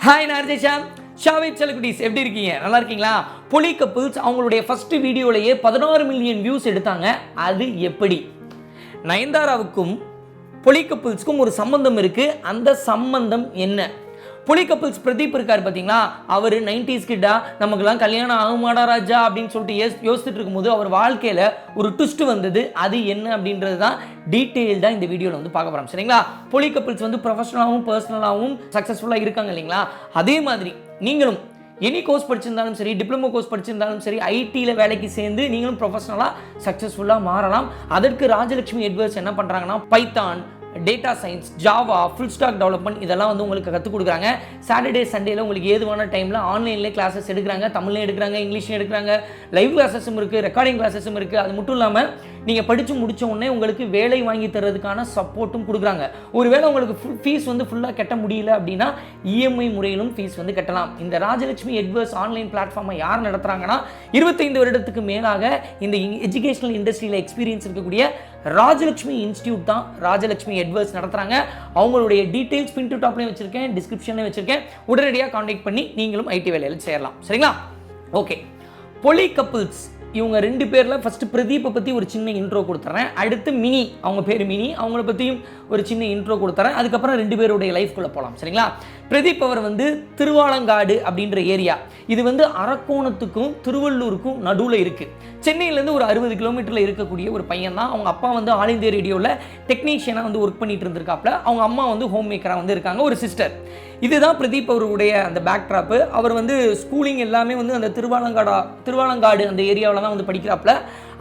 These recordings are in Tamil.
ஹாய் நான் RJ Sha Family எப்படி இருக்கீங்க? நல்லா இருக்கீங்களா? Poli Couples அவங்களுடைய ஃபர்ஸ்ட் வீடியோலயே 16 மில்லியன் வியூஸ் எடுத்தாங்க. அது எப்படி? நயன்தாராவுக்கும் Poli Couplesக்கும் ஒரு சம்பந்தம் இருக்கு. அந்த சம்பந்தம் என்ன? Poli Couples பிரதீப் இருக்கார் பார்த்தீங்களா, அவர் 90s கிட்டா நமக்குலாம் கல்யாணம் ஆகுமாடா ராஜா அப்படின்னு சொல்லிட்டு யோசிச்சுட்டு இருக்கும்போது அவர் வாழ்க்கையில் ஒரு ட்விஸ்ட் வந்தது. அது என்ன அப்படின்றது தான் டீட்டெயில்டாக இந்த வீடியோவில் வந்து பார்க்க போகிறோம். சரிங்களா? Poli Couples வந்து ப்ரொஃபஷனலாகவும் பர்சனலாகவும் சக்ஸஸ்ஃபுல்லாக இருக்காங்க இல்லைங்களா? அதே மாதிரி நீங்களும் எனி கோர்ஸ் படிச்சிருந்தாலும் சரி, டிப்ளமோ கோர்ஸ் படிச்சிருந்தாலும் சரி, ஐடியில் வேலைக்கு சேர்ந்து நீங்களும் ப்ரொஃபஷனலாக சக்ஸஸ்ஃபுல்லாக மாறலாம். அதற்கு ராஜலட்சுமி எட்வர்ஸ் என்ன பண்ணுறாங்கன்னா, Python, data science, Java, full stock development இதெல்லாம் வந்து உங்களுக்கு கற்றுக் கொடுக்குறாங்க. சாட்டர்டே சண்டேல உங்களுக்கு ஏதுவான டைமில் ஆன்லைன்லேயே கிளாஸஸ் எடுக்கிறாங்க. தமிழ்லையும் எடுக்கிறாங்க, இங்கிலீஷ்லையும் எடுக்கிறாங்க, லைவ் கிளாஸஸும் இருக்குது, ரெக்கார்டிங் கிளாஸஸும் இருக்குது. அது மட்டும் இல்லாமல் நீங்கள் படித்து முடித்த உடனே உங்களுக்கு வேலை வாங்கி தர்றதுக்கான சப்போர்ட்டும் கொடுக்குறாங்க. ஒருவேளை உங்களுக்கு ஃபீஸ் வந்து ஃபுல்லாக கட்ட முடியல அப்படின்னா இஎம்ஐ முறையிலும் ஃபீஸ் வந்து கட்டலாம். இந்த ராஜலட்சுமி எட்வர்ஸ் ஆன்லைன் பிளாட்ஃபார்மை யார் நடத்துகிறாங்கன்னா, 25 வருடத்துக்கு மேலாக இந்த எஜுகேஷனல் இண்டஸ்ட்ரியில் எக்ஸ்பீரியன்ஸ் இருக்கக்கூடிய ராஜலட்சுமி இன்ஸ்டியூட் தான் ராஜலட்சுமி எட்வர்ஸ் நடத்துகிறாங்க. அவங்களுடைய டீட்டெயில்ஸ் பின் டு டாப்லையும் வச்சுருக்கேன், டிஸ்கிரிப்ஷன்லையும் வச்சுருக்கேன். உடனடியாக கான்டாக்ட் பண்ணி நீங்களும் ஐடி வேலையில் சேரலாம். சரிங்களா? ஓகே, Poli Couples இவங்க 2 பேரில் ஃபஸ்ட்டு பிரதீப்பை பற்றி ஒரு சின்ன இன்ட்ரோ கொடுத்துட்றேன். அடுத்து மினி, அவங்க பேர் மினி, அவங்கள பற்றியும் ஒரு சின்ன இன்ட்ரோ கொடுத்துறேன். அதுக்கப்புறம் 2 பேருடைய லைஃப்குள்ளே போகலாம். சரிங்களா? பிரதீப் அவர் வந்து திருவாலங்காடு அப்படின்ற ஏரியா, இது வந்து அரக்கோணத்துக்கும் திருவள்ளூருக்கும் நடுவில் இருக்குது. சென்னையிலேருந்து ஒரு 60 கிலோமீட்டரில் இருக்கக்கூடிய ஒரு பையன் தான். அவங்க அப்பா வந்து ஆல் இந்தியா ரேடியோவில் டெக்னீஷியனாக வந்து ஒர்க் பண்ணிட்டு இருந்திருக்காப்புல. அவங்க அம்மா வந்து ஹோம் மேக்கராக வந்து இருக்காங்க, ஒரு சிஸ்டர். இதுதான் பிரதீப் அவருடைய அந்த பேக் ட்ராப்பு. அவர் வந்து ஸ்கூலிங் எல்லாமே வந்து அந்த திருவாலங்காடு அந்த ஏரியாவில் தான் வந்து படிக்கிறாப்புல.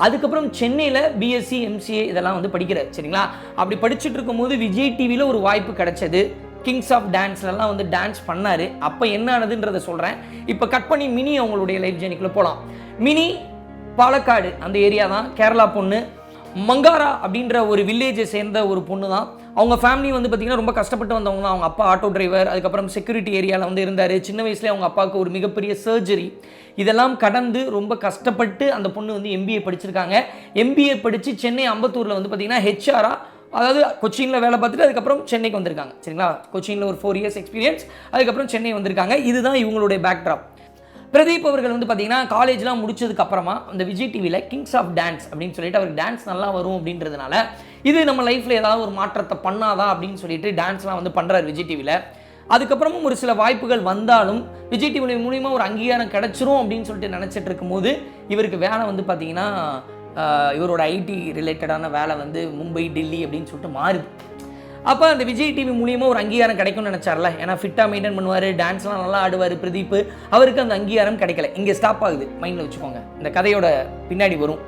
அதுக்கப்புறம் சென்னையில் பிஎஸ்சி எம்சிஏ இதெல்லாம் வந்து படிக்கிறார். சரிங்களா? அப்படி படிச்சுட்டு இருக்கும்போது விஜய் டிவியில் ஒரு வாய்ப்பு கிடைச்சது. கிங்ஸ் ஆஃப் டான்ஸ்லாம் வந்து டான்ஸ் பண்ணார். அப்போ என்ன ஆனதுன்றதை சொல்கிறேன். இப்போ கட் பண்ணி மினி அவங்களுடைய லைஃப் ஜேர்னிக்குள்ளே போகலாம். மினி பாலக்காடு அந்த ஏரியா தான், கேரளா பொண்ணு. மங்காரா அப்படின்ற ஒரு வில்லேஜை சேர்ந்த ஒரு பொண்ணு தான். அவங்க ஃபேமிலி வந்து பார்த்திங்கன்னா ரொம்ப கஷ்டப்பட்டு வந்தவங்க தான். அவங்க அப்பா ஆட்டோ டிரைவர், அதுக்கப்புறம் செக்யூரிட்டி ஏரியாவில் வந்து இருந்தார். சின்ன வயசுலேயே அவங்க அப்பாவுக்கு ஒரு மிகப்பெரிய சர்ஜரி. இதெல்லாம் கடந்து ரொம்ப கஷ்டப்பட்டு அந்த பொண்ணு வந்து எம்பிஏ படிச்சிருக்காங்க. எம்பிஏ படித்து சென்னை அம்பத்தூரில் வந்து பார்த்திங்கன்னா ஹெச்ஆராக, அதாவது கொச்சினில் வேலை பார்த்துட்டு அதுக்கப்புறம் சென்னைக்கு வந்திருக்காங்க. சரிங்களா? கொச்சினில் ஒரு 4 இயர்ஸ் எக்ஸ்பீரியன்ஸ், அதுக்கப்புறம் சென்னை வந்திருக்காங்க. இதுதான் இவங்களுடைய பேக்ட்ராப். பிரதீப் அவர்கள் வந்து பார்த்தீங்கன்னா காலேஜ்லாம் முடிச்சதுக்கு அப்புறமா அந்த விஜய் டிவியில் கிங்ஸ் ஆஃப் டான்ஸ் அப்படின்னு சொல்லிட்டு அவருக்கு டான்ஸ் நல்லா வரும் அப்படின்றதுனால இது நம்ம லைஃப்பில் ஏதாவது ஒரு மாற்றத்தை பண்ணாதா அப்படின்னு சொல்லிட்டு டான்ஸ்லாம் வந்து பண்ணுறாரு விஜய் டிவியில். அதுக்கப்புறமும் ஒரு சில வாய்ப்புகள் வந்தாலும் விஜய் டிவி மூலிமா ஒரு அங்கீகாரம் கிடச்சிரும் அப்படின்னு சொல்லிட்டு நினச்சிட்டு இருக்கும்போது இவருக்கு வேலை வந்து பார்த்தீங்கன்னா இவரோட ஐடி ரிலேட்டடான வேலை வந்து மும்பை, டெல்லி அப்படின்னு சொல்லிட்டு மாறுது. அப்போ அந்த விஜய் டிவி மூலியமாக ஒரு அங்கீகாரம் கிடைக்கும்னு நினச்சார்ல. ஏன்னா ஃபிட்டாக மெயின்டைன் பண்ணுவார், டான்ஸ்லாம் நல்லா ஆடுவார் பிரதீப். அவருக்கு அந்த அங்கீகாரம் கிடைக்கல. இங்கே ஸ்டாப் ஆகுது, மைண்டில் வச்சுக்கோங்க, இந்த கதையோட பின்னாடி வரும்.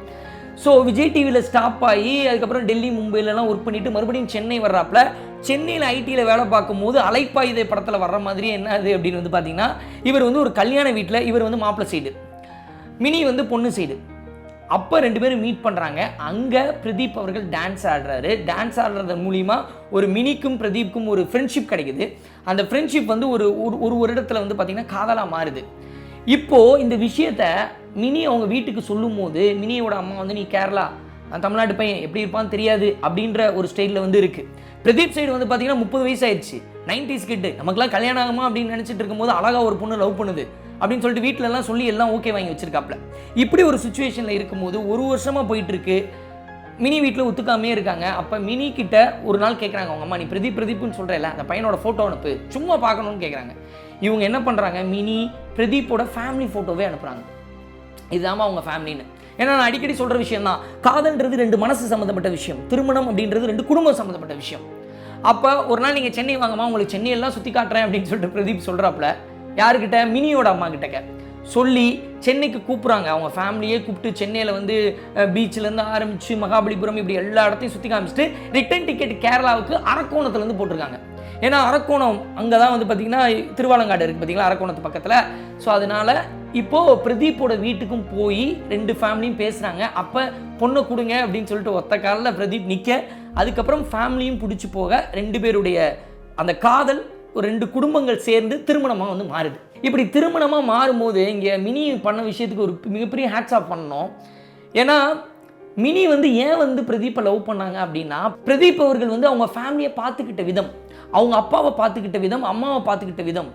ஸோ விஜய் டிவியில் ஸ்டாப் ஆகி அதுக்கப்புறம் டெல்லி, மும்பையிலலாம் ஒர்க் பண்ணிவிட்டு மறுபடியும் சென்னை வர்றாப்புல. சென்னையில் ஐடியில் வேலை பார்க்கும்போது அலைப்பாயுதே படத்தில் வர்ற மாதிரி என்னது அப்படின்னு வந்து பார்த்தீங்கன்னா, இவர் வந்து ஒரு கல்யாண வீட்டில், இவர் வந்து மாப்பிள்ளை சைடு, மினி வந்து பொண்ணு சைடு. அப்போ 2 பேரும் மீட் பண்ணுறாங்க. அங்கே பிரதீப் அவர்கள் டான்ஸ் ஆடுறாரு. டான்ஸ் ஆடுறது மூலிமா ஒரு மினிக்கும் பிரதீப்க்கும் ஒரு ஃப்ரெண்ட்ஷிப் கிடைக்குது. அந்த ஃப்ரெண்ட்ஷிப் வந்து ஒரு வருடத்தில் வந்து பார்த்திங்கன்னா காதலாக மாறுது. இப்போது இந்த விஷயத்த மினி அவங்க வீட்டுக்கு சொல்லும் போது மினியோட அம்மா வந்து, நீ கேரளா, தமிழ்நாட்டு பையன் எப்படி இருப்பான்னு தெரியாது அப்படின்ற ஒரு ஸ்டைலில் வந்து இருக்குது. பிரதீப் சைடு வந்து பார்த்திங்கன்னா 30 வயசு ஆயிடுச்சு, 90s கிட்டு, நமக்குலாம் கல்யாணம் ஆகுமா அப்படின்னு நினச்சிட்டு இருக்கும்போது அழகாக ஒரு பொண்ணு லவ் பண்ணுது அப்படின்னு சொல்லிட்டு வீட்டிலலாம் சொல்லி எல்லாம் ஓகே வாங்கி வச்சிருக்காப்புல. இப்படி ஒரு சுச்சுவேஷனில் இருக்கும்போது 1 வருஷமாக போயிட்டுருக்கு. மினி வீட்டில் ஒத்துக்காமே இருக்காங்க. அப்போ மினி கிட்ட ஒரு நாள் கேட்குறாங்க அவங்க அம்மா, நீ பிரதீப்னு சொல்கிறேல்ல, அந்த பையனோட ஃபோட்டோ அனுப்பு, சும்மா பார்க்கணும்னு கேட்குறாங்க. இவங்க என்ன பண்ணுறாங்க, மினி பிரதீப்போட ஃபேமிலி ஃபோட்டோவே அனுப்புகிறாங்க. இதுதாம்மா அவங்க ஃபேமிலின்னு. ஏன்னா நான் அடிக்கடி சொல்கிற விஷயம் தான், காதல்ன்றது 2 மனசு சம்மந்தப்பட்ட விஷயம், திருமணம் அப்படின்றது 2 குடும்பம் சம்மந்தப்பட்ட விஷயம். அப்போ ஒரு நாள் நீங்கள் சென்னை வாங்கம்மா, உங்களுக்கு சென்னையெல்லாம் சுற்றி காட்டுறேன் அப்படின்னு சொல்லிட்டு பிரதீப் சொல்கிறாப்புல. யாருக்கிட்ட? மினியோட அம்மா கிட்டக்க சொல்லி சென்னைக்கு கூப்பிட்றாங்க. அவங்க ஃபேமிலியே கூப்பிட்டு சென்னையில் வந்து பீச்சிலேருந்து ஆரம்பித்து மகாபலிபுரம் இப்படி எல்லா இடத்தையும் சுற்றி காமிச்சிட்டு ரிட்டன் டிக்கெட் கேரளாவுக்கு அரக்கோணத்துலேருந்து போட்டிருக்காங்க. ஏன்னா அரக்கோணம் அங்கே தான் வந்து பார்த்திங்கன்னா திருவாலங்காடு இருக்குது பார்த்திங்களா, அரக்கோணத்து பக்கத்தில். ஸோ அதனால் இப்போது பிரதீப்போட வீட்டுக்கும் போய் 2 ஃபேமிலியும் பேசுகிறாங்க. அப்போ பொண்ணை கொடுங்க அப்படின்னு சொல்லிட்டு ஒத்த காலில் பிரதீப் நிற்க, அதுக்கப்புறம் ஃபேமிலியும் பிடிச்சி போக 2 பேருடைய அந்த காதல் ஒரு 2 குடும்பங்கள் சேர்ந்து திருமணமாக வந்து மாறுது. இப்படி திருமணமாக மாறும்போது இங்கே மினி பண்ண விஷயத்துக்கு ஒரு மிகப்பெரிய ஹேட்ஸ் ஆஃப் பண்ணணும். ஏன்னா மினி வந்து ஏன் வந்து பிரதீப்பை லவ் பண்ணாங்க அப்படின்னா, பிரதீப் அவர்கள் வந்து அவங்க ஃபேமிலியை பார்த்துக்கிட்ட விதம், அவங்க அப்பாவை பார்த்துக்கிட்ட விதம், அம்மாவை பார்த்துக்கிட்ட விதம்,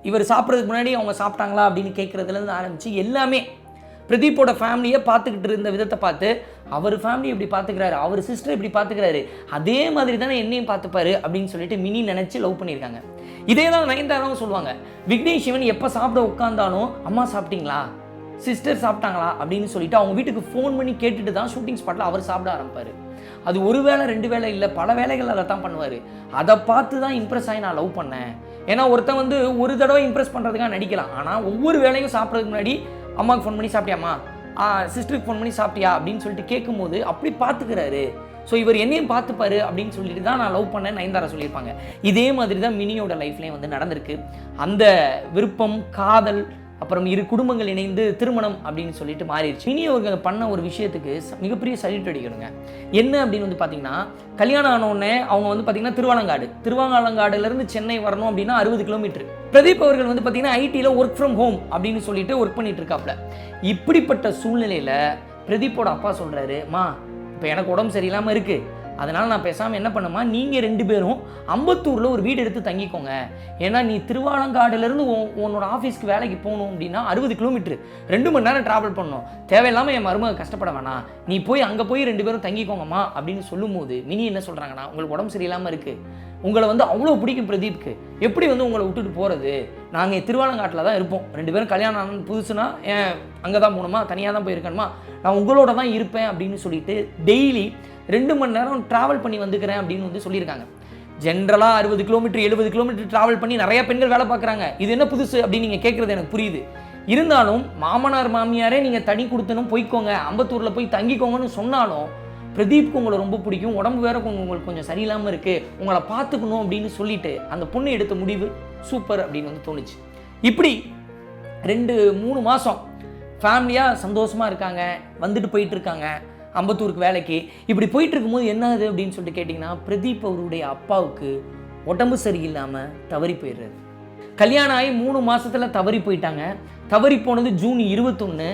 இவர் சாப்பிட்றதுக்கு முன்னாடி அவங்க சாப்பிட்டாங்களா அப்படின்னு கேட்குறதுலேருந்து ஆரம்பித்து எல்லாமே பிரதீப்போட ஃபேமிலியை பார்த்துக்கிட்டு இருந்த விதத்தை பார்த்து அவர் ஃபேமிலி எப்படி பார்த்துக்கிறாரு, அவர் சிஸ்டர் எப்படி பார்த்துக்கிறாரு, அதே மாதிரி தானே என்னையும் பார்த்துப்பாரு அப்படின்னு சொல்லிட்டு மினி நினச்சி லவ் பண்ணியிருக்காங்க. இதே தான் நயன்தாராவும் சொல்லுவாங்க. விக்னேஷ் சிவன் எப்போ சாப்பிட உட்காந்தாலும் அம்மா சாப்பிட்டீங்களா, சிஸ்டர் சாப்பிட்டாங்களா அப்படின்னு சொல்லிட்டு அவங்க வீட்டுக்கு ஃபோன் பண்ணி கேட்டுட்டு தான் ஷூட்டிங் ஸ்பாட்டில் அவர் சாப்பிட ஆரம்பிப்பார். அது ஒரு வேளை 2 வேளை இல்லை, பல வேலைகள் அதை தான் பண்ணுவார். அதை பார்த்து தான் இம்ப்ரெஸ் ஆகி நான் லவ் பண்ணேன். ஏன்னா ஒருத்தன் வந்து ஒரு தடவை இம்ப்ரெஸ் பண்ணுறதுக்காக நடிக்கலாம், ஆனால் ஒவ்வொரு வேலையும் சாப்பிட்றதுக்கு முன்னாடி அம்மாவுக்கு ஃபோன் பண்ணி சாப்பிட்டியாம்மா, சிஸ்டருக்கு ஃபோன் பண்ணி சாப்பிட்டியா அப்படின்னு சொல்லிட்டு கேட்கும்போது அப்படி பார்த்துக்கிறாரு. ஸோ இவர் என்னையும் பார்த்துப்பாரு அப்படின்னு சொல்லிட்டு தான் நான் லவ் பண்ணேன் நயன்தாரா சொல்லியிருப்பாங்க. இதே மாதிரி தான் மினியோட லைஃப்லேயும் வந்து நடந்திருக்கு. அந்த விருப்பம், காதல், அப்புறம் 2 குடும்பங்கள் இணைந்து திருமணம் அப்படின்னு சொல்லிட்டு மாறிடுச்சு. மினி அவர்கள் பண்ண ஒரு விஷயத்துக்கு மிகப்பெரிய சல்யூட் அடிக்கணுங்க. என்ன அப்படின்னு வந்து பார்த்தீங்கன்னா, கல்யாணம் ஆனோடனே அவங்க வந்து பார்த்தீங்கன்னா திருவாலங்காடுலேருந்து சென்னை வரணும் அப்படின்னா 60 கிலோமீட்டர். பிரதீப் அவர்கள் வந்து பார்த்தீங்கன்னா ஐடியில் ஒர்க் ஃப்ரம் ஹோம் அப்படின்னு சொல்லிட்டு ஒர்க் பண்ணிட்டு இருக்காப்ல. இப்படிப்பட்ட சூழ்நிலையில் பிரதீப்போட அப்பா சொல்கிறாரு, மா இப்போ எனக்கு உடம்பு சரியில்லாமல் இருக்குது, அதனால் நான் பேசாமல் என்ன பண்ணுமா, நீங்கள் 2 பேரும் அம்பத்தூரில் ஒரு வீடு எடுத்து தங்கிக்கோங்க. ஏன்னா நீ திருவாலங்காடுலேருந்து உன்னோட ஆஃபீஸ்க்கு வேலைக்கு போகணும் அப்படின்னா 60 கிலோமீட்டர், 2 மணி நேரம் ட்ராவல் பண்ணணும். தேவையில்லாமல் என் மருமக கஷ்டப்பட வேணாம், நீ போய் அங்கே போய் 2 பேரும் தங்கிக்கோங்கம்மா அப்படின்னு சொல்லும்போது மினி என்ன சொல்கிறாங்கன்னா, உங்களுக்கு உடம்பு சரியில்லாமல் இருக்குது, உங்களை வந்து அவ்வளோ பிடிக்கும் பிரதீப்க்கு, எப்படி வந்து உங்களை விட்டுட்டு போகிறது, நாங்கள் திருவாலங்காட்டில் தான் இருப்போம், 2 பேரும் கல்யாணம் ஆன புதுசுனா ஏன் அங்கே தான் போகணுமா, தனியாக தான் போயிருக்கணுமா, நான் உங்களோட தான் இருப்பேன் அப்படின்னு சொல்லிட்டு டெய்லி 2 மணி நேரம் ட்ராவல் பண்ணி வந்துக்கிறேன் அப்படின்னு வந்து சொல்லியிருக்காங்க. ஜென்ரலாக 60 கிலோமீட்டர் 70 கிலோமீட்டர் ட்ராவல் பண்ணி நிறைய பெண்கள் வேலை பார்க்குறாங்க. இது என்ன புதுசு அப்படின்னு நீங்கள் கேட்குறது எனக்கு புரியுது. இருந்தாலும் மாமனார் மாமியாரே நீங்கள் தனி கொடுத்தனும் போய்க்கோங்க, அம்பத்தூரில் போய் தங்கிக்கோங்கன்னு சொன்னாலும் பிரதீப்க்கு உங்களை ரொம்ப பிடிக்கும், உடம்பு வேற உங்களுக்கு கொஞ்சம் சரியில்லாமல் இருக்குது, உங்களை பார்த்துக்கணும் அப்படின்னு சொல்லிட்டு அந்த பொண்ணு எடுத்த முடிவு சூப்பர் அப்படின்னு வந்து தோணுச்சு. இப்படி 2-3 மாதம் ஃபேமிலியாக சந்தோஷமாக இருக்காங்க, வந்துட்டு போயிட்டு இருக்காங்க அம்பத்தூருக்கு வேலைக்கு. இப்படி போயிட்டு இருக்கும்போது என்ன ஆகுது அப்படின்னு சொல்லிட்டு கேட்டிங்கன்னா, பிரதீப் அவருடைய அப்பாவுக்கு உடம்பு சரியில்லாமல் தவறி போயிடுறாரு. கல்யாணம் ஆகி 3 மாதத்தில் தவறி போயிட்டாங்க. தவறி போனது ஜூன் 21.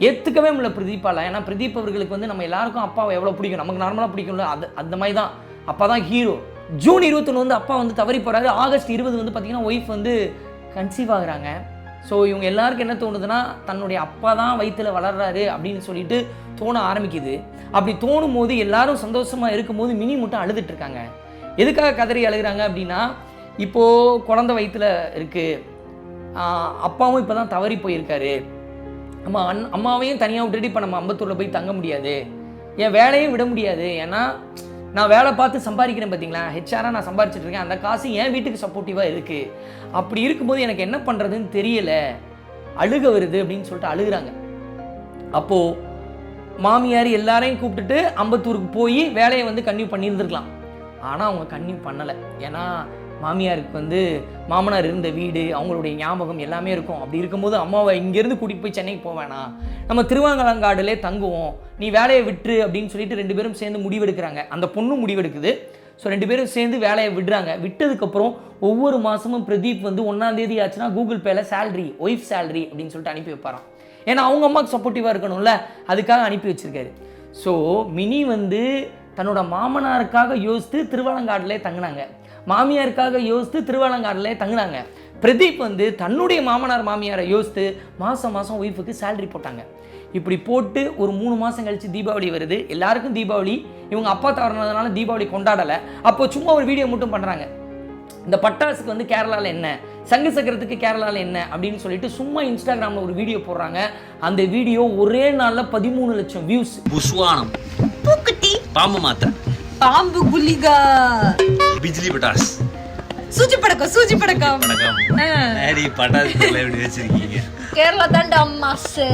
ஏற்றுக்கவே முடியல பிரதீப்பால். ஏன்னா பிரதீப் அவர்களுக்கு வந்து நம்ம எல்லாருக்கும் அப்பாவை எவ்வளோ பிடிக்கும், நமக்கு நார்மலாக பிடிக்கும்ல, அந்த மாதிரி தான் அப்பா தான் ஹீரோ. ஜூன் 21 வந்து அப்பா வந்து தவறி போகிறாரு. ஆகஸ்ட் 20 வந்து பார்த்திங்கன்னா ஒய்ஃப் வந்து கன்சீவ் ஆகுறாங்க. ஸோ இவங்க எல்லாருக்கும் என்ன தோணுதுன்னா, தன்னுடைய அப்பா தான் வயிற்றில் வளர்றாரு அப்படின்னு சொல்லிட்டு தோண ஆரம்பிக்குது. அப்படி தோணும் போது எல்லாரும் சந்தோஷமாக இருக்கும்போது மினி மட்டும் அழுதுட்டு இருக்காங்க. எதுக்காக கதறி அழுகிறாங்க அப்படின்னா, இப்போது குழந்தை வயிற்றில் இருக்குது, அப்பாவும் இப்போ தான் தவறி போயிருக்காரு, அம்மாவையும் தனியாக விட்டுட்டு இப்போ நம்ம அம்பத்தூரில் போய் தங்க முடியாது, என் வேலையும் விட முடியாது, ஏன்னா நான் வேலை பார்த்து சம்பாதிக்கிறேன் பார்த்தீங்களா, ஹெச்ஆராக நான் சம்பாதிச்சிட்டு இருக்கேன், அந்த காசு என் வீட்டுக்கு சப்போர்ட்டிவாக இருக்குது, அப்படி இருக்கும்போது எனக்கு என்ன பண்ணுறதுன்னு தெரியல, அழுக வருது அப்படின்னு சொல்லிட்டு அழுகிறாங்க. அப்போது மாமியார் எல்லாரையும் கூப்பிட்டுட்டு அம்பத்தூருக்கு போய் வேலையை வந்து கன்டினியூ பண்ணியிருந்துருக்கலாம். ஆனால் அவங்க கன்டினியூ பண்ணலை. ஏன்னா மாமியாருக்கு வந்து மாமனார் இருந்த வீடு, அவங்களுடைய ஞாபகம் எல்லாமே இருக்கும். அப்படி இருக்கும்போது அம்மாவை இங்கேருந்து கூட்டிகிட்டு போய் சென்னைக்கு போவேணாம், நம்ம திருவாங்கலங்காடுலே தங்குவோம், நீ வேலையை விட்டுரு அப்படின்னு சொல்லிட்டு 2 பேரும் சேர்ந்து முடிவெடுக்கிறாங்க. அந்த பொண்ணும் முடிவெடுக்குது. ஸோ 2 பேரும் சேர்ந்து வேலையை விடுறாங்க. விட்டதுக்கப்புறம் ஒவ்வொரு மாதமும் பிரதீப் வந்து 1ஆம் தேதி ஆச்சுன்னா கூகுள் பேல சேலரி, ஒய்ஃப் சேலரி அப்படின்னு சொல்லிட்டு அனுப்பி வைப்பாராம். ஏன்னா அவங்க அம்மாவுக்கு சப்போர்ட்டிவாக இருக்கணும்ல, அதுக்காக அனுப்பி வச்சிருக்காரு. ஸோ மினி வந்து தன்னோட மாமனாருக்காக யோசித்து திருவாலங்காடுலே தங்கினாங்க, மாமியாருக்காக யோசித்து திருவாலங்காடுலே தங்கினாங்க. பிரதீப் வந்து தன்னுடைய மாமனார் மாமியாரை யோசித்து மாதம் ஒய்ஃபுக்கு சேலரி போட்டாங்க. இப்படி போட்டு ஒரு 3 மாதம் கழித்து தீபாவளி வருது. எல்லாருக்கும் தீபாவளி, இவங்க அப்பா தவறினதுனால தீபாவளி கொண்டாடலை. அப்போ சும்மா ஒரு வீடியோ மட்டும் பண்ணுறாங்க. இந்த பட்டாசுக்கு வந்து கேரளாவில் என்ன, சங்கு சக்கரத்துக்கு கேரளாவில் என்ன அப்படின்னு சொல்லிட்டு சும்மா இன்ஸ்டாகிராமில் ஒரு வீடியோ போடுறாங்க. அந்த வீடியோ ஒரே நாளில் 13 லட்சம் வியூஸ். புஷ்வானம், பூக்குட்டி, பாம்பு மாத்திரை, பாம்பு குலிகா, பிஜ்லி பட்டாஸ், சூஜி படக்கம் ஏடி பட்டாசுல எப்படி வச்சிருக்கீங்க, கேரளா தாண்டா அம்மாசே.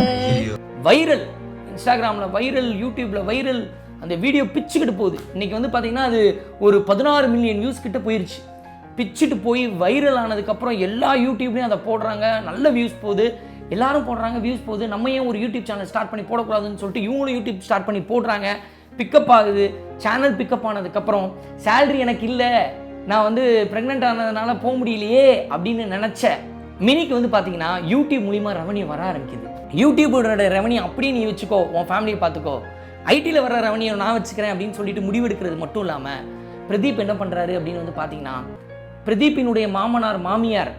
வைரல், இன்ஸ்டாகிராமில் வைரல், யூடியூப்பில் வைரல், அந்த வீடியோ பிச்சுக்கிட்டு போகுது. இன்றைக்கி வந்து பார்த்திங்கன்னா அது ஒரு 16 மில்லியன் வியூஸ் கிட்ட போயிடுச்சு. பிச்சுட்டு போய் வைரல் ஆனதுக்கப்புறம் எல்லா யூடியூப்லேயும் அதை போடுறாங்க, நல்ல வியூஸ் போகுது, எல்லாரும் போடுறாங்க, வியூஸ் போகுது. நம்ம ஏன் ஒரு யூடியூப் சேனல் ஸ்டார்ட் பண்ணி போடக்கூடாதுன்னு சொல்லிட்டு இவங்களும் யூடியூப் ஸ்டார்ட் பண்ணி போடுறாங்க. பிக்கப் ஆகுது. சேனல் பிக்கப் ஆனதுக்கப்புறம் சேலரி எனக்கு இல்லை, நான் வந்து ப்ரெக்னென்ட் ஆனதுனால போக முடியலையே அப்படின்னு நினச்ச மினிக்கு வந்து பார்த்தீங்கன்னா யூடியூப் மூலிமா ரெவன்யூ வர ஆரம்பிக்குது. யூடியூபோட ரெவன்யூ அப்படியே நீ வச்சுக்கோ, உன் ஃபேமிலியை பார்த்துக்கோ, ஐடியில் வர ரெவன்யூ நான் வச்சுக்கிறேன் அப்படின்னு சொல்லிட்டு முடிவெடுக்கிறது மட்டும் இல்லாமல் பிரதீப் என்ன பண்ணுறாரு அப்படின்னு வந்து பார்த்தீங்கன்னா, பிரதீப்பினுடைய மாமனார் மாமியார்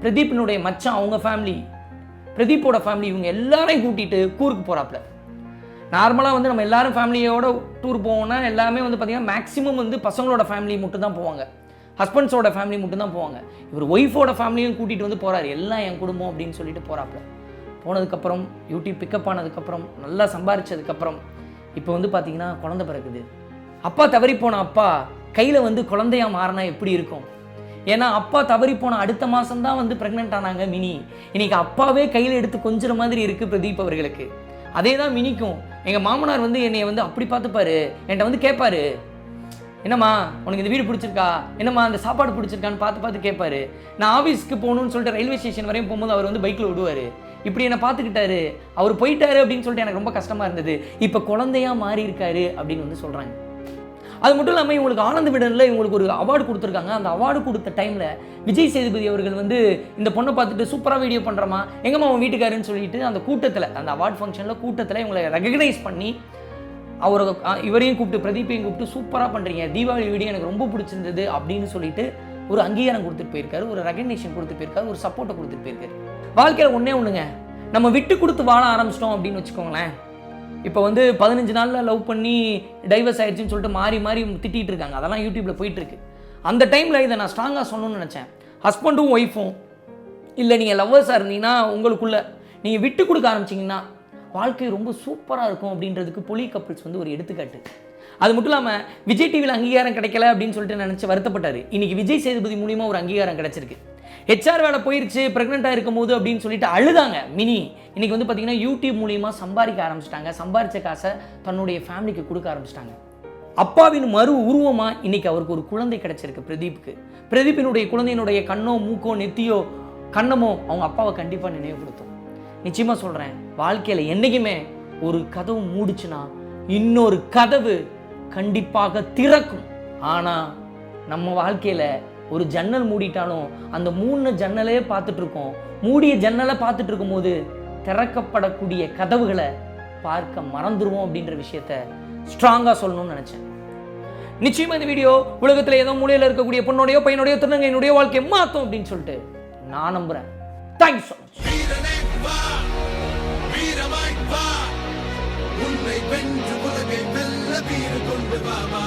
பிரதீப்பினுடைய மச்சான் அவங்க ஃபேமிலி, பிரதீப்போட ஃபேமிலி, இவங்க எல்லாரையும் கூட்டிகிட்டு கூருக்கு போகிறாப்புல. நார்மலாக வந்து நம்ம எல்லாரும் ஃபேமிலியோட டூர் போவோம்னா எல்லாமே வந்து பார்த்திங்கன்னா மேக்ஸிமம் வந்து பசங்களோட ஃபேமிலி மட்டும் தான் போவாங்க, ஹஸ்பண்ட்ஸோட ஃபேமிலி மட்டும் தான் போவாங்க. இவர் ஒய்ஃபோட ஃபேமிலியும் கூட்டிகிட்டு வந்து போகிறாரு, எல்லாம் என் குடும்பம் அப்படின்னு சொல்லிட்டு போகிறாப்புல. போனதுக்கப்புறம் யூடியூப் பிக்கப் ஆனதுக்கப்புறம் நல்லா சம்பாரிச்சதுக்கப்புறம் இப்போ வந்து பார்த்திங்கன்னா குழந்தை பிறக்குது. அப்பா தவறி போன அப்பா கையில் வந்து குழந்தையா மாறினா எப்படி இருக்கும்? ஏன்னா அப்பா தவறி போன அடுத்த மாதம்தான் வந்து ப்ரெக்னென்ட் ஆனாங்க மினி. இன்னைக்கு அப்பாவே கையில் எடுத்து கொஞ்சம் மாதிரி இருக்குது பிரதீப் அவர்களுக்கு. அதே தான் மினிக்கும். எங்கள் மாமனார் வந்து என்னை வந்து அப்படி பார்த்துப்பாரு, என்கிட்ட வந்து கேட்பாரு, என்னம்மா உனக்கு இந்த வீடு பிடிச்சிருக்கா, என்னம்மா அந்த சாப்பாடு பிடிச்சிருக்கான்னு பார்த்து கேட்பாரு. நான் ஆஃபீஸ்க்கு போகணுன்னு சொல்லிட்டு ரயில்வே ஸ்டேஷன் வரையும் போகும்போது அவர் வந்து பைக்கில் விடுவார். இப்படி என்னை பார்த்துக்கிட்டாரு, அவர் போயிட்டாரு அப்படின்னு சொல்லிட்டு எனக்கு ரொம்ப கஷ்டமாக இருந்தது. இப்போ குழந்தையாக மாறி இருக்காரு அப்படின்னு வந்து சொல்கிறாங்க. அது மட்டும் இல்லாமல் இவங்களுக்கு ஆனந்த விடனில் இவங்களுக்கு ஒரு அவார்டு கொடுத்துருக்காங்க. அந்த அவார்டு கொடுத்த டைமில் விஜய் சேதுபதி அவர்கள் வந்து இந்த பொண்ணை பார்த்துட்டு சூப்பராக வீடியோ பண்ணுறமா, எங்கம்மா அவன் வீட்டுக்காருன்னு சொல்லிட்டு அந்த கூட்டத்தில், அந்த அவார்டு ஃபங்க்ஷனில் கூட்டத்தில் இவங்களை ரெகக்னைஸ் பண்ணி அவரை இவரையும் கூப்பிட்டு பிரதீப்பையும் கூப்பிட்டு சூப்பராக பண்ணுறீங்க, தீபாவளி வீடியோ எனக்கு ரொம்ப பிடிச்சிருந்தது அப்படின்னு சொல்லிட்டு ஒரு அங்கீகாரம் கொடுத்துட்டு போயிருக்காரு, ஒரு ரெகக்னேஷன் கொடுத்துட்டு போயிருக்காரு, ஒரு சப்போர்ட்டை கொடுத்துட்டு போயிருக்காரு. வாழ்க்கையில் ஒன்றுங்க, நம்ம விட்டு கொடுத்து வாழ ஆரம்பிச்சிட்டோம் அப்படின்னு வச்சுக்கோங்களேன். இப்போ வந்து 15 நாளில் லவ் பண்ணி டைவர்ஸ் ஆயிடுச்சுன்னு சொல்லிட்டு மாறி திட்டிகிட்டு இருக்காங்க. அதெல்லாம் யூடியூப்பில் போயிட்டுருக்கு. அந்த டைமில் இதை நான் ஸ்ட்ராங்காக சொல்லணும்னு நினச்சேன். ஹஸ்பண்டும் ஒய்ஃபும் இல்லை, நீங்கள் லவ்வர்ஸாக இருந்தீங்கன்னா உங்களுக்குள்ளே நீங்கள் விட்டு கொடுக்க ஆரம்பிச்சிங்கன்னா வாழ்க்கை ரொம்ப சூப்பராக இருக்கும் அப்படின்றதுக்கு பொலி கப்பிள்ஸ் வந்து ஒரு எடுத்துக்காட்டு. அது மட்டும் இல்லாமல் விஜய் டிவியில் அங்கீகாரம் கிடைக்கல அப்படின்னு சொல்லிட்டு நினச்சி வருத்தப்பட்டார். இன்றைக்கி விஜய் சேதுபதி மூலிமா ஒரு அங்கீகாரம் கிடச்சிருக்கு. ஹெச்ஆர் வேலை போயிடுச்சு ப்ரெக்னெண்ட்டாக இருக்கும் போது அப்படின்னு சொல்லிட்டு அழுதாங்க மினி. இன்றைக்கி வந்து பார்த்திங்கன்னா யூடியூப் மூலிமா சம்பாதிக்க ஆரம்பிச்சிட்டாங்க. சம்பாதிச்ச காசை தன்னுடைய ஃபேமிலிக்கு கொடுக்க ஆரம்பிச்சிட்டாங்க. அப்பாவின் மறு உருவமாக இன்றைக்கி அவருக்கு ஒரு குழந்தை கிடச்சிருக்கு பிரதீப்புக்கு. பிரதீப்பினுடைய குழந்தையினுடைய கண்ணோ மூக்கோ நெத்தியோ கண்ணமோ அவங்க அப்பாவை கண்டிப்பாக நினைவுபடுத்தும். நிச்சயமாக சொல்கிறேன், வாழ்க்கையில் என்றைக்குமே ஒரு கதவு மூடிச்சுன்னா இன்னொரு கதவு கண்டிப்பாக திறக்கும். ஆனால் நம்ம வாழ்க்கையில் ஒரு ஜன்னல் மூடிட்டாலும் அந்த 3 ஜன்னலே பார்த்துட்டு இருக்கோம். மூடிய ஜன்னலை பார்த்துட்டு இருக்கும்போது திறக்கப்படக்கூடிய கதவுகளை பார்க்க மறந்துடுவோம் அப்படின்ற விஷயத்த ஸ்ட்ராங்காக சொல்லணும்னு நினச்சேன். நிச்சயமாக இந்த வீடியோ உலகத்தில் ஏதோ மூலையில் இருக்கக்கூடிய பொண்ணோடையோ பையனோடையோ திருநங்கை என்னுடைய வாழ்க்கையை மாற்றும் அப்படின்னு சொல்லிட்டு நான் நம்புகிறேன். Thank you so much. உன்னை வென்று உலகை வெல்ல வீறு கொண்டு வாமா.